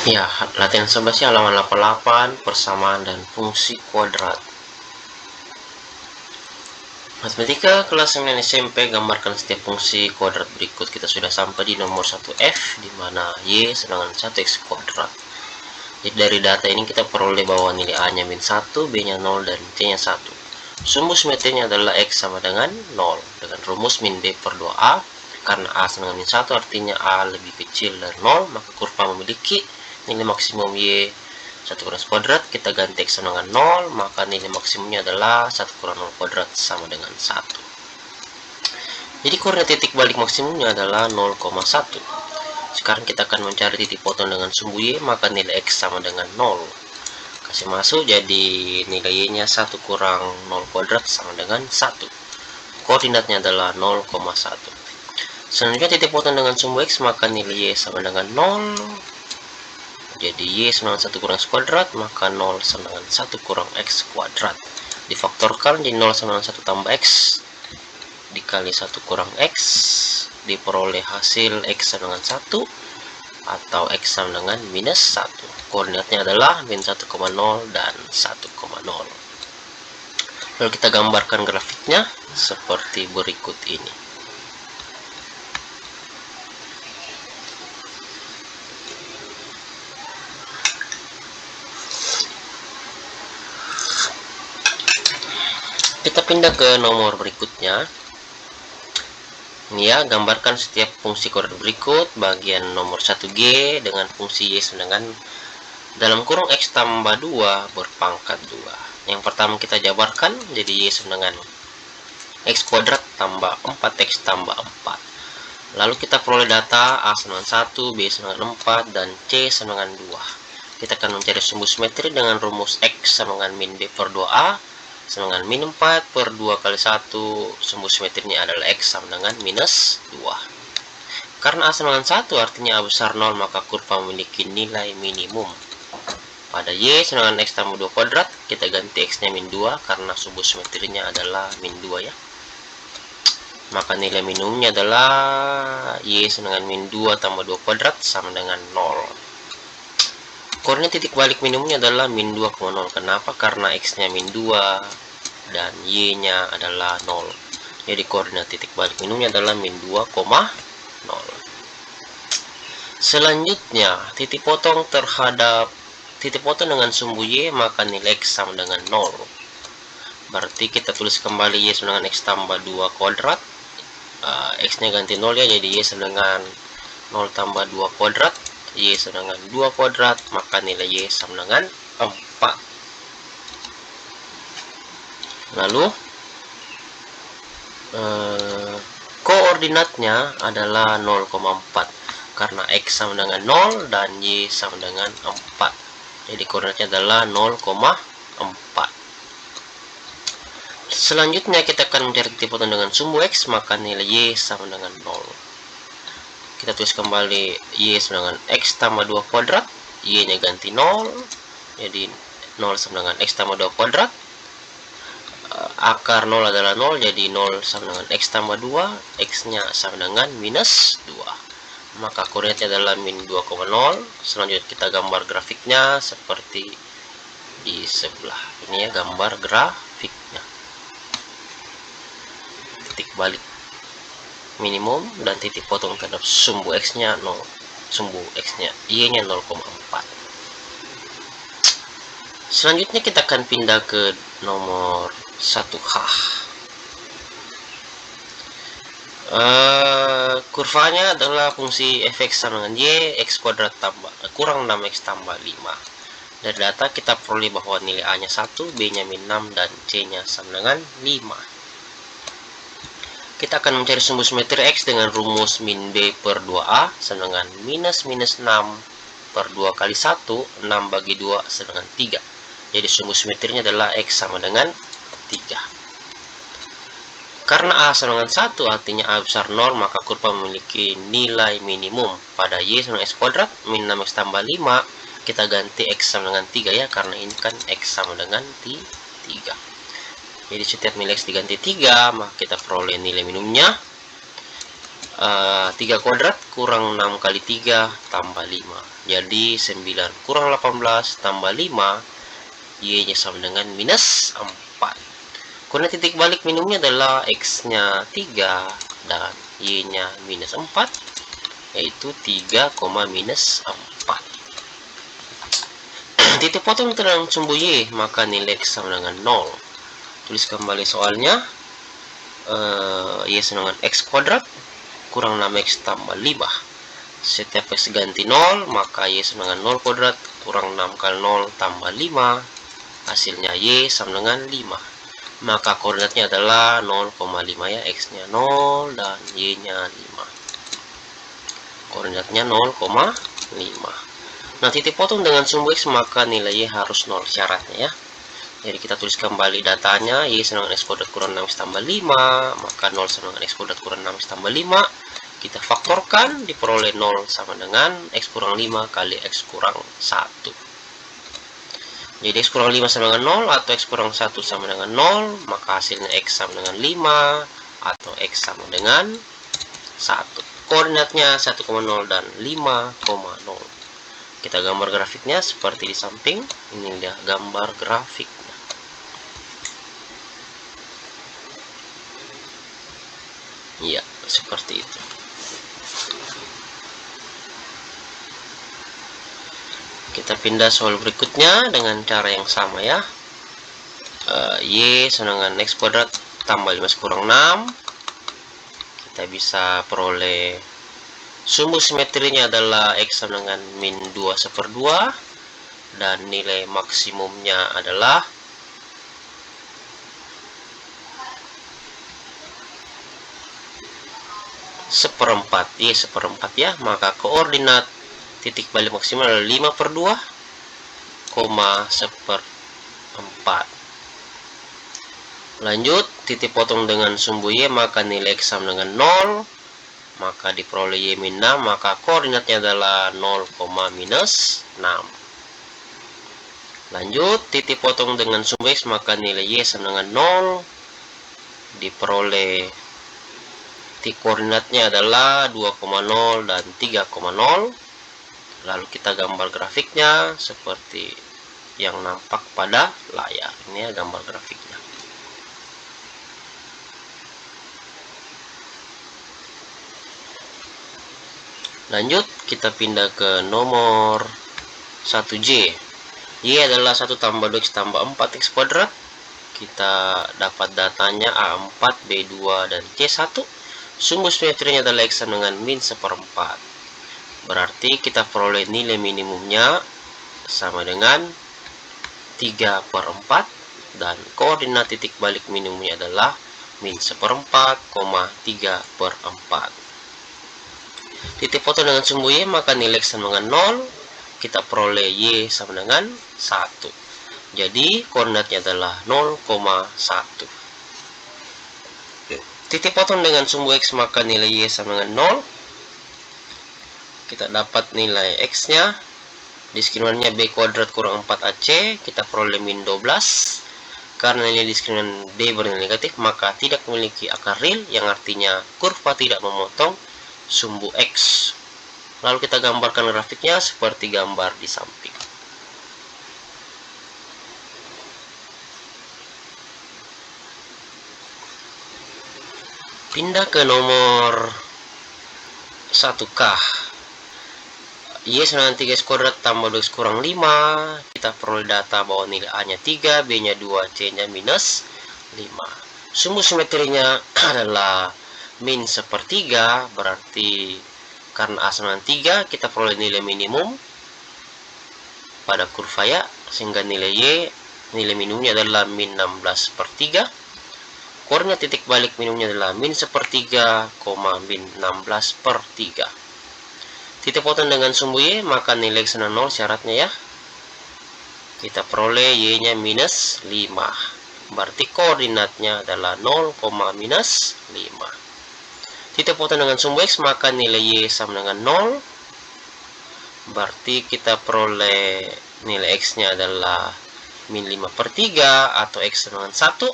Ya, latihan 11 halaman 88, persamaan dan fungsi kuadrat. Matematika kelas 9 SMP, gambarkan setiap fungsi kuadrat berikut. Kita sudah sampai di nomor 1F, di mana Y sedangkan 1X kuadrat. Jadi dari data ini kita peroleh bahwa nilai A-nya min 1, B-nya 0, dan C-nya 1. Sumbu simetrinya adalah X sama dengan 0, dengan rumus min B per 2A. Karena A sama dengan min 1, artinya A lebih kecil dari 0, maka kurva memiliki nilai maksimum Y 1 kurang kuadrat. Kita ganti X sama dengan 0, maka nilai maksimumnya adalah 1 kurang 0 kuadrat sama dengan 1. Jadi koordinat titik balik maksimumnya adalah 0,1. Sekarang kita akan mencari titik potong dengan sumbu Y, maka nilai X sama dengan 0. Kasih masuk, jadi nilai Y nya 1 kurang 0 kuadrat sama dengan 1. Koordinatnya adalah 0,1. Selanjutnya titik potong dengan sumbu X, maka nilai Y sama dengan 0. Jadi Y sama dengan 1 kurang X kuadrat, maka 0 sama dengan 1 kurang X kuadrat. Difaktorkan jadi 0 sama dengan 1 tambah X dikali 1 kurang X, diperoleh hasil X sama dengan 1 atau X sama dengan minus 1. Koordinatnya adalah min 1,0 dan 1,0. Lalu kita gambarkan grafiknya seperti berikut ini. Kita pindah ke nomor berikutnya. Ini ya, gambarkan setiap fungsi kuadrat berikut. Bagian nomor 1G dengan fungsi Y dengan dalam kurung X tambah 2 berpangkat 2. Yang pertama kita jabarkan, jadi Y dengan X kuadrat tambah 4X tambah 4. Lalu kita peroleh data A sama dengan 1, B sama dengan 4, dan C sama dengan 2. Kita akan mencari sumbu simetri dengan rumus X sama dengan min B per 2A sama dengan min 4 per 2 kali 1. Sumbu simetrinya adalah X sama dengan minus 2. Karena A sama dengan 1 artinya A besar 0, maka kurva memiliki nilai minimum. Pada Y sama dengan X tambah 2 kuadrat, kita ganti X nya min 2 karena sumbu simetrinya adalah min 2 ya. Maka nilai minimumnya adalah Y sama dengan min 2 tambah 2 kuadrat sama dengan 0. Koordinat titik balik minimumnya adalah min 2,0. Kenapa? Karena X nya min 2 dan Y nya adalah 0. Jadi koordinat titik balik minimumnya adalah min 2,0. Selanjutnya titik potong terhadap titik potong dengan sumbu Y, maka nilai X sama dengan 0. Berarti kita tulis kembali Y sama dengan X tambah 2 kuadrat. X nya ganti 0 ya, jadi Y sama dengan 0 tambah 2 kuadrat. Y sama dengan 2 kuadrat, maka nilai Y sama dengan 4. Lalu koordinatnya adalah 0,4 karena X sama dengan 0 dan Y sama dengan 4. Jadi koordinatnya adalah 0,4. Selanjutnya kita akan mencari titik potong dengan sumbu X, maka nilai Y sama dengan 0. Kita tulis kembali Y sama dengan X tambah 2 kuadrat. Y nya ganti 0, jadi 0 sama dengan X tambah 2 kuadrat. Akar 0 adalah 0, jadi 0 sama dengan X tambah 2, X nya sama dengan minus 2. Maka koordinatnya adalah min 2,0. Selanjutnya kita gambar grafiknya seperti di sebelah ini ya, gambar grafiknya. Titik balik minimum dan titik potong terhadap sumbu X nya 0, sumbu X nya Y nya 0,4. Selanjutnya kita akan pindah ke nomor 1H. Kurvanya adalah fungsi fx sama dengan Y, X kuadrat tambah kurang 6X tambah 5. Dari data kita peroleh bahwa nilai A nya 1, B nya min 6, dan C nya sama dengan 5. Kita akan mencari sumbu simetri X dengan rumus min B per 2A sama dengan minus 6 per 2 kali 1, 6 bagi 2 sama dengan 3. Jadi sumbu simetrinya adalah X sama dengan 3. Karena A sama dengan 1 artinya A besar 0, maka kurva memiliki nilai minimum. Pada Y sama dengan X kuadrat min 6X tambah 5, kita ganti X sama dengan 3 ya, karena ini kan X sama dengan 3. Jadi setiap nilai X diganti 3, maka kita peroleh nilai minimumnya 3 kuadrat kurang 6 kali 3 tambah 5. Jadi 9 kurang 18 tambah 5, Y-nya sama dengan minus 4. Koordinat titik balik minimumnya adalah X-nya 3 dan Y-nya minus 4, yaitu 3, minus 4. Titik potong tentang sumbu Y, maka nilai X sama dengan 0. Tulis kembali soalnya. Y sama dengan X kuadrat kurang 6X tambah 5. Setiap X ganti 0, maka Y sama dengan 0 kuadrat kurang 6 kali 0 tambah 5. Hasilnya Y sama dengan 5. Maka koordinatnya adalah 0,5 ya. X-nya 0 dan Y-nya 5. Koordinatnya 0,5. Nah, titik potong dengan sumbu X, maka nilai Y harus 0 syaratnya ya. Jadi kita tulis kembali datanya. Y sama dengan X kuadrat kurang 6X tambah 5, maka 0 sama dengan X kuadrat kurang 6X tambah 5. Kita faktorkan, diperoleh 0 sama dengan X kurang 5 kali X kurang 1. Jadi X kurang 5 sama dengan 0 atau X kurang 1 sama dengan 0, maka hasilnya X sama dengan 5 atau X sama dengan 1. Koordinatnya 1,0 dan 5,0. Kita gambar grafiknya seperti di samping. Ini dia gambar grafiknya. Iya, seperti itu. Kita pindah soal berikutnya dengan cara yang sama ya. Y sama dengan X kuadrat tambah 5 kurang 6. Kita bisa peroleh sumbu simetrinya adalah X sama dengan min 2/2 dan nilai maksimumnya adalah seperempat. Y seperempat ya. Maka koordinat titik balik maksimal adalah 5/2, 1/4. Lanjut, titik potong dengan sumbu Y, maka nilai X sama dengan 0, maka diperoleh Y min 6, maka koordinatnya adalah 0, minus 6. Lanjut, titik potong dengan sumbu X, maka nilai Y sama dengan 0, diperoleh koordinatnya adalah 2,0 dan 3,0. Lalu kita gambar grafiknya seperti yang nampak pada layar. Ini ya gambar grafiknya. Lanjut, kita pindah ke nomor 1J. Y adalah 1 tambah 2X tambah 4X kuadrat. Kita dapat datanya A4, B2, dan C1. Sumbu simetrinya adalah X sama dengan min 1/4. Berarti kita peroleh nilai minimumnya sama dengan 3/4. Dan koordinat titik balik minimumnya adalah min 1/4, 3/4. Titik potong dengan sumbu Y, maka nilai X sama dengan 0. Kita peroleh Y sama dengan 1. Jadi koordinatnya adalah 0,1. Titik potong dengan sumbu X, maka nilai Y sama dengan 0. Kita dapat nilai X-nya. Diskriminannya B kuadrat kurang 4AC. Kita peroleh min 12. Karena nilai diskriminan D bernilai negatif, maka tidak memiliki akar real, yang artinya kurva tidak memotong sumbu X. Lalu kita gambarkan grafiknya seperti gambar di samping. Pindah ke nomor 1K. Y sama dengan 3X kuadrat tambah 2X kurang 5. Kita peroleh data bahwa nilai A-nya 3, B-nya 2, C-nya minus 5. Sumbu simetrinya adalah min 1/3, berarti karena A sama dengan 3, kita peroleh nilai minimum pada kurva ya, sehingga nilai Y, nilai minimumnya adalah min 16/3. Koordinat titik balik minimumnya adalah min 1/3, min 16/3. Titik potong dengan sumbu Y, maka nilai X sama 0 syaratnya ya. Kita peroleh Y-nya minus 5. Berarti koordinatnya adalah 0, minus 5. Titik potong dengan sumbu X, maka nilai Y sama dengan 0. Berarti kita peroleh nilai X-nya adalah min 5/3 atau X sama dengan 1.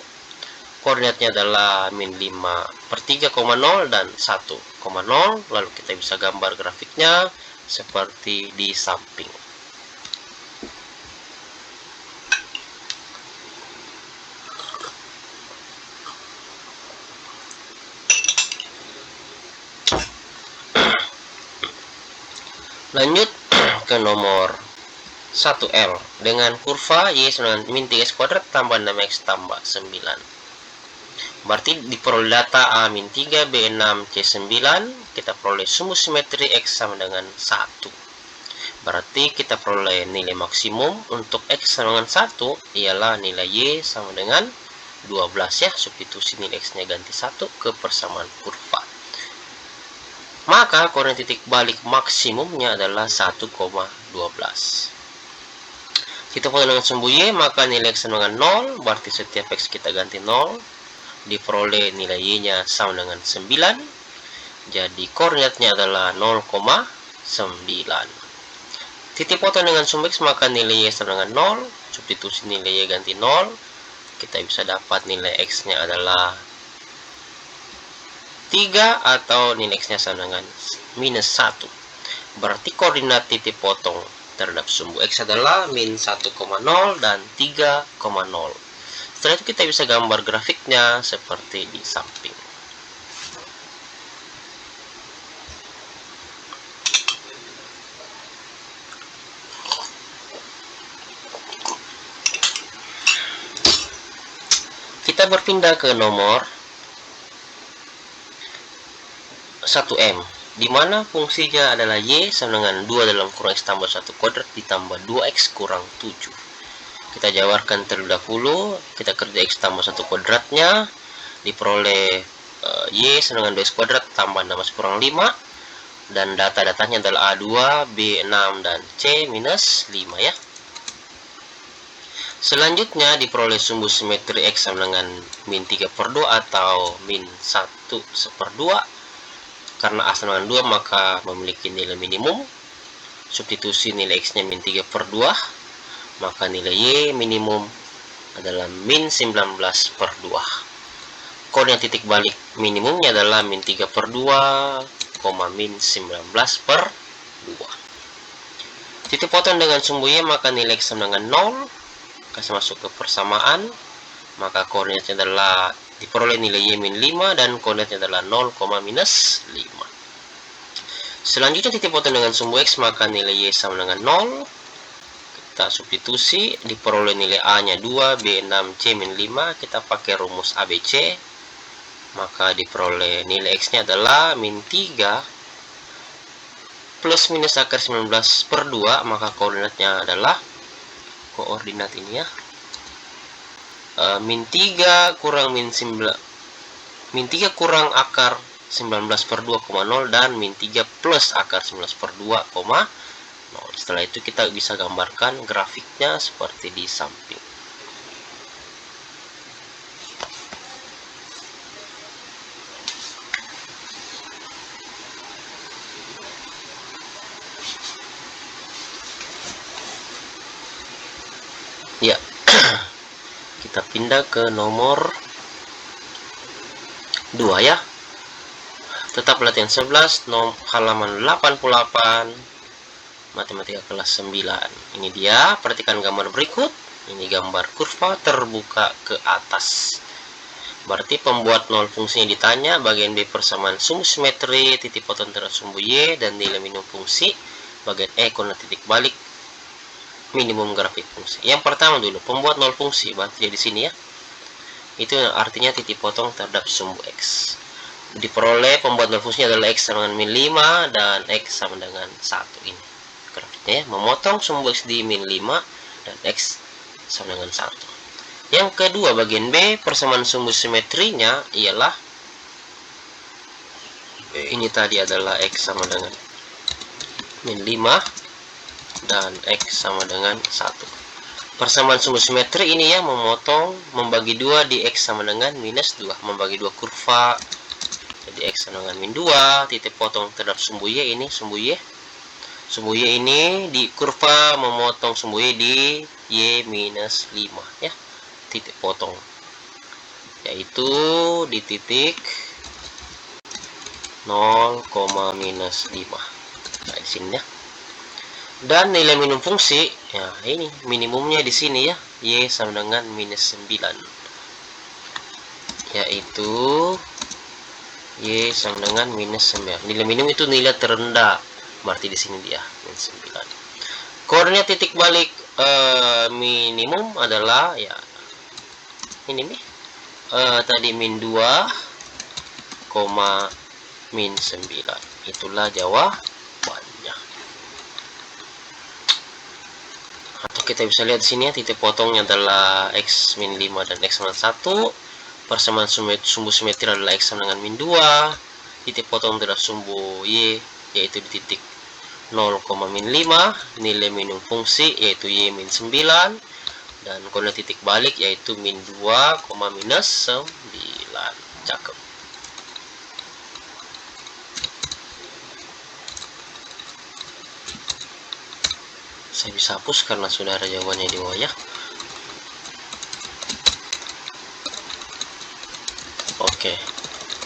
koordinatnya adalah min 5 per 3,0 dan 1,0. Lalu kita bisa gambar grafiknya seperti di samping. Lanjut ke nomor 1L dengan kurva Y sama dengan min 3x kuadrat tambah 6x tambah 9. Berarti diperoleh data A min 3, B 6, C 9. Kita peroleh sumbu simetri X sama dengan 1. Berarti kita peroleh nilai maksimum untuk X sama dengan 1 ialah nilai Y sama dengan 12 ya. Substitusi nilai X-nya ganti 1 ke persamaan kurva. Maka koordinat titik balik maksimumnya adalah 1,12. Kita potong dengan sumbu Y, maka nilai X sama dengan 0, berarti setiap X kita ganti 0. Diperoleh nilai Y-nya sama dengan 9. Jadi koordinatnya adalah 0,9. Titik potong dengan sumbu X, maka nilai Y sama dengan 0. Substitusi nilai Y ganti 0. Kita bisa dapat nilai X-nya adalah 3 atau nilai X-nya sama dengan minus 1. Berarti koordinat titik potong terhadap sumbu X adalah min 1,0 dan 3,0. Setelah itu kita bisa gambar grafiknya seperti di samping. Kita berpindah ke nomor 1M, di mana fungsinya adalah Y sama dengan 2 dalam kurang X tambah 1 kuadrat ditambah 2X kurang 7. Kita jabarkan terlebih dahulu, kita kerja X tambah 1 kuadratnya, diperoleh Y sama dengan 2X kuadrat tambah 6X kurang 5, dan data-datanya adalah A2, B6, dan C minus 5 ya. Selanjutnya diperoleh sumbu simetri X sama dengan min 3 per 2 atau min 1/2. Karena A sama dengan 2 maka memiliki nilai minimum. Substitusi nilai X-nya min 3 per 2, maka nilai Y minimum adalah min 19 per 2. Koordinat titik balik minimumnya adalah min 3 per 2, min 19 per 2. Titik potong dengan sumbu Y, maka nilai X sama dengan 0. Kasih masuk ke persamaan, maka koordinatnya adalah diperoleh nilai Y min 5 dan koordinatnya adalah 0, minus 5. Selanjutnya titik potong dengan sumbu X, maka nilai Y sama dengan 0. Kita substitusi, diperoleh nilai A-nya 2, B 6, C min 5. Kita pakai rumus ABC, maka diperoleh nilai X-nya adalah min 3 plus minus akar 19 per 2, maka koordinatnya adalah koordinat ini ya, min 3 kurang min 9, min 3 kurang akar 19 per 2,0 dan min 3 plus akar 19 per 2,0. Setelah itu kita bisa gambarkan grafiknya seperti di samping. Ya, kita pindah ke nomor 2 ya. Tetap latihan 11, halaman 88, matematika kelas 9. Ini dia, perhatikan gambar berikut. Ini gambar kurva terbuka ke atas. Berarti pembuat nol fungsinya ditanya, bagian B persamaan sumbu simetri, titik potong terhadap sumbu Y, dan nilai minimum fungsi. Bagian E koordinat titik balik minimum grafik fungsi. Yang pertama dulu, pembuat nol fungsi, berarti di sini ya. Itu artinya titik potong terhadap sumbu X. Diperoleh pembuat nol fungsinya adalah X sama dengan min 5 dan X sama dengan 1. Ini grafiknya ya, memotong sumbu X di min 5 dan X sama dengan 1. Yang kedua, bagian B persamaan sumbu simetrinya ialah ini tadi adalah X sama dengan min 5 dan X sama dengan 1. Persamaan sumbu simetri ini ya, memotong, membagi 2 di X sama dengan minus 2, membagi 2 kurva. Jadi X sama dengan min 2, titik potong terhadap sumbu Y, ini sumbu Y. Sumbu Y ini di kurva memotong sumbu Y di Y minus 5 ya, titik potong. Ya, yaitu di titik 0, minus 5. Nah, di sini ya. Dan nilai minimum fungsi, ya ini minimumnya di sini ya, Y sama dengan minus 9, yaitu Y sama dengan minus 9. Nilai minimum itu nilai terendah, berarti di sini dia minus 9. Koordinat titik balik minimum adalah ya ini nih, tadi min 2, min 9. Itulah jawabannya. Atau kita bisa lihat di sini ya, titik potongnya adalah x min 5 dan x min 1. Persamaan sumbu simetri adalah x sama dengan min 2. Titik potong terhadap sumbu y yaitu di titik 0, min 5. Nilai minimum fungsi yaitu y min 9. Dan koordinat titik balik yaitu min 2, minus 9. Cakep. Saya bisa hapus karena sudah ada jawabannya di bawah ya. Oke,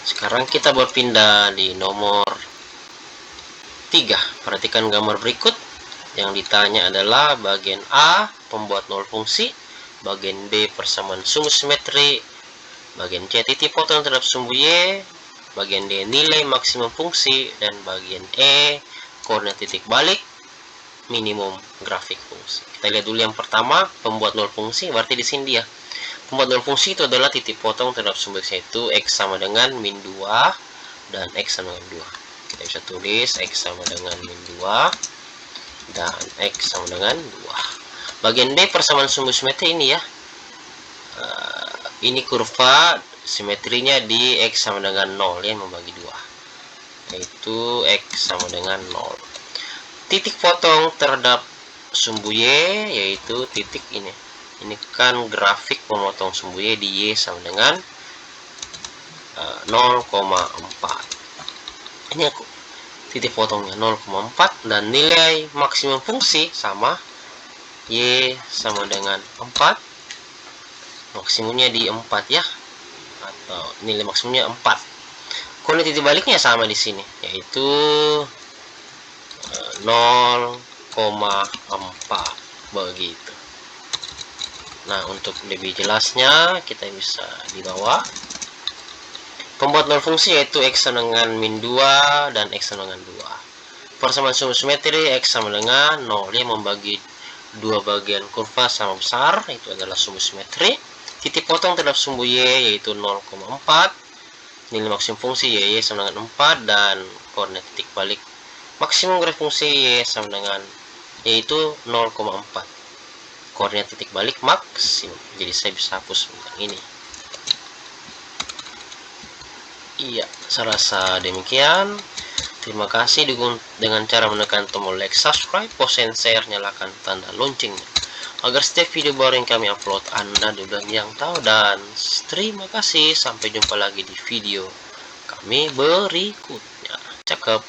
sekarang kita berpindah di nomor 3. Perhatikan gambar berikut. Yang ditanya adalah bagian A pembuat nol fungsi, bagian B persamaan sumbu simetri, bagian C titik potong terhadap sumbu Y, bagian D nilai maksimum fungsi, dan bagian E koordinat titik balik minimum grafik fungsi. Kita lihat dulu yang pertama, pembuat nol fungsi, berarti di sini dia. Pembuat nol fungsi itu adalah titik potong terhadap sumbu X, yaitu X sama dengan min 2 dan X sama dengan 2. Kita bisa tulis X sama dengan min 2 dan X sama dengan 2. Bagian B persamaan sumbu simetri ini ya. Ini kurva simetrinya di X sama dengan 0 ya, membagi 2. Yaitu X sama dengan 0. Titik potong terhadap sumbu Y yaitu titik ini. Ini kan grafik pemotong sumbu Y di Y sama dengan 0,4. Ini aku titik potongnya 0,4 dan nilai maksimum fungsi sama Y sama dengan 4. Maksimumnya di 4 ya. Atau nilai maksimumnya 4. Koordinat titik baliknya sama di sini yaitu 0,4 begitu. Nah, untuk lebih jelasnya kita bisa di bawah. Pembuat nol fungsi yaitu X sama dengan min 2 dan X sama dengan 2. Persamaan sumbu simetri X sama dengan 0 yang membagi dua bagian kurva sama besar, itu adalah sumbu simetri. Titik potong terhadap sumbu Y yaitu 0,4. Nilai maksimum fungsi Y sama dengan 4 dan koordinat titik balik maksimum grafik fungsi Y sama dengan yaitu 0,4. Koordinat titik balik maksimum. Jadi saya bisa hapus yang ini. Iya, saya rasa demikian. Terima kasih. Dukung dengan cara menekan tombol like, subscribe, post and share, nyalakan tanda loncengnya agar setiap video baru yang kami upload Anda duluan yang tahu. Dan terima kasih. Sampai jumpa lagi di video kami berikutnya. Cakep.